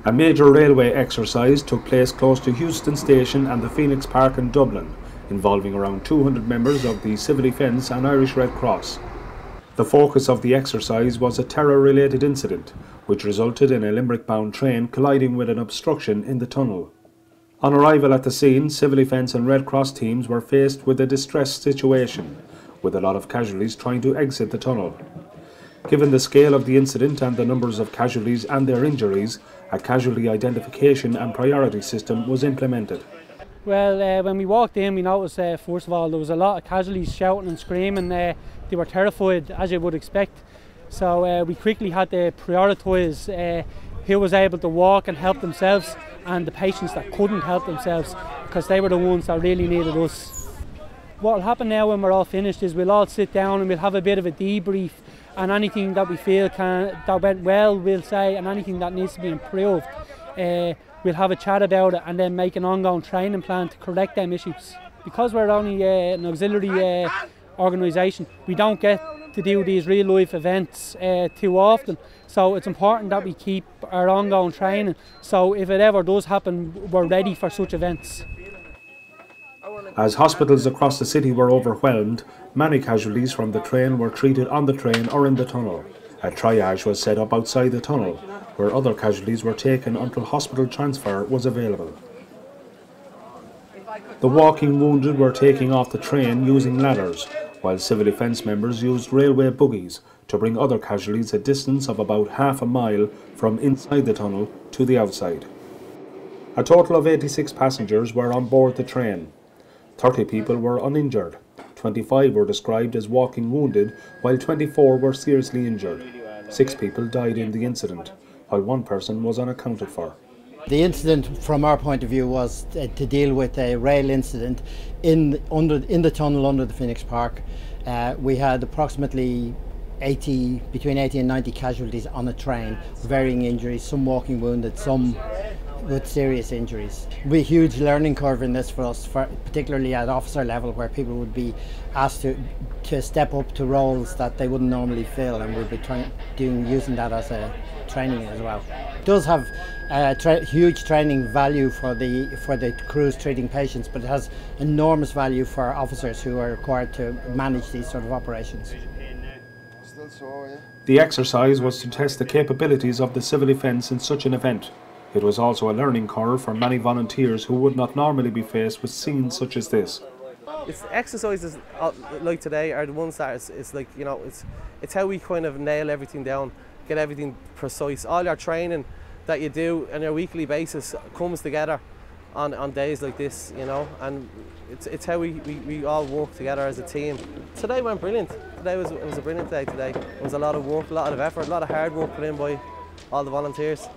A major railway exercise took place close to Euston Station and the Phoenix Park in Dublin, involving around 200 members of the Civil Defence and Irish Red Cross. The focus of the exercise was a terror-related incident, which resulted in a Limerick-bound train colliding with an obstruction in the tunnel. On arrival at the scene, Civil Defence and Red Cross teams were faced with a distressed situation, with a lot of casualties trying to exit the tunnel. Given the scale of the incident and the numbers of casualties and their injuries, a casualty identification and priority system was implemented. Well, when we walked in, we noticed, first of all, there was a lot of casualties shouting and screaming. They were terrified, as you would expect. So we quickly had to prioritise who was able to walk and help themselves, and the patients that couldn't help themselves, because they were the ones that really needed us. What will happen now when we're all finished is we'll all sit down and we'll have a bit of a debrief, and anything that we feel that went well, we'll say, and anything that needs to be improved, we'll have a chat about it and then make an ongoing training plan to correct them issues. Because we're only an auxiliary organisation, we don't get to do these real life events too often, so it's important that we keep our ongoing training, so if it ever does happen, we're ready for such events. As hospitals across the city were overwhelmed, many casualties from the train were treated on the train or in the tunnel. A triage was set up outside the tunnel, where other casualties were taken until hospital transfer was available. The walking wounded were taken off the train using ladders, while Civil Defence members used railway buggies to bring other casualties a distance of about half a mile from inside the tunnel to the outside. A total of 86 passengers were on board the train. 30 people were uninjured, 25 were described as walking wounded, while 24 were seriously injured. 6 people died in the incident, while 1 person was unaccounted for. The incident from our point of view was to deal with a rail incident in the tunnel under the Phoenix Park. We had approximately between 80 and 90 casualties on a train, varying injuries, some walking wounded, some with serious injuries. It will be a huge learning curve in this for us, particularly at officer level, where people would be asked to step up to roles that they wouldn't normally fill, and we'll be using that as a training as well. It does have huge training value for the crews treating patients, but it has enormous value for officers who are required to manage these sort of operations. The exercise was to test the capabilities of the Civil Defence in such an event. It was also a learning curve for many volunteers who would not normally be faced with scenes such as this. It's exercises like today are the ones that it's like, you know, it's how we kind of nail everything down, get everything precise. All your training that you do on a weekly basis comes together on days like this, you know, and it's how we all work together as a team. Today went brilliant. It was a brilliant day today. It was a lot of work, a lot of effort, a lot of hard work put in by all the volunteers.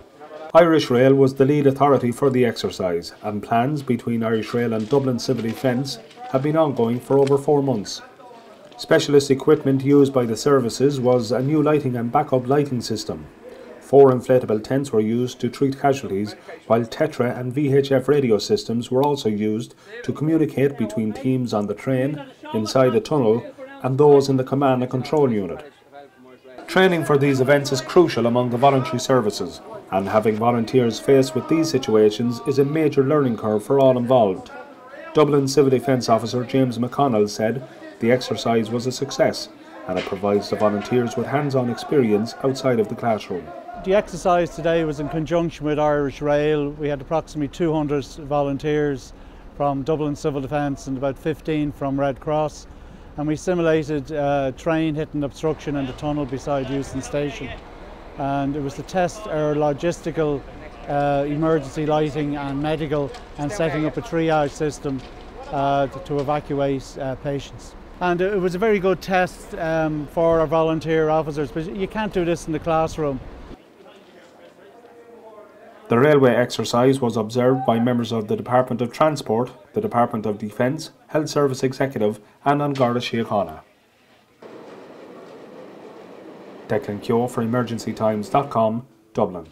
Irish Rail was the lead authority for the exercise, and plans between Irish Rail and Dublin Civil Defence have been ongoing for over 4 months. Specialist equipment used by the services was a new lighting and backup lighting system. 4 inflatable tents were used to treat casualties, while Tetra and VHF radio systems were also used to communicate between teams on the train, inside the tunnel, and those in the command and control unit. Training for these events is crucial among the voluntary services, and having volunteers faced with these situations is a major learning curve for all involved. Dublin Civil Defence officer James McConnell said the exercise was a success, and it provides the volunteers with hands-on experience outside of the classroom. The exercise today was in conjunction with Irish Rail. We had approximately 200 volunteers from Dublin Civil Defence and about 15 from Red Cross, and we simulated a train hitting obstruction in the tunnel beside Euston Station. And it was to test our logistical, emergency lighting and medical, and setting up a triage system to evacuate patients. And it was a very good test for our volunteer officers, but you can't do this in the classroom. The railway exercise was observed by members of the Department of Transport, the Department of Defence, Health Service Executive and An Garda Síochána. Declan Keogh for emergencytimes.com, Dublin.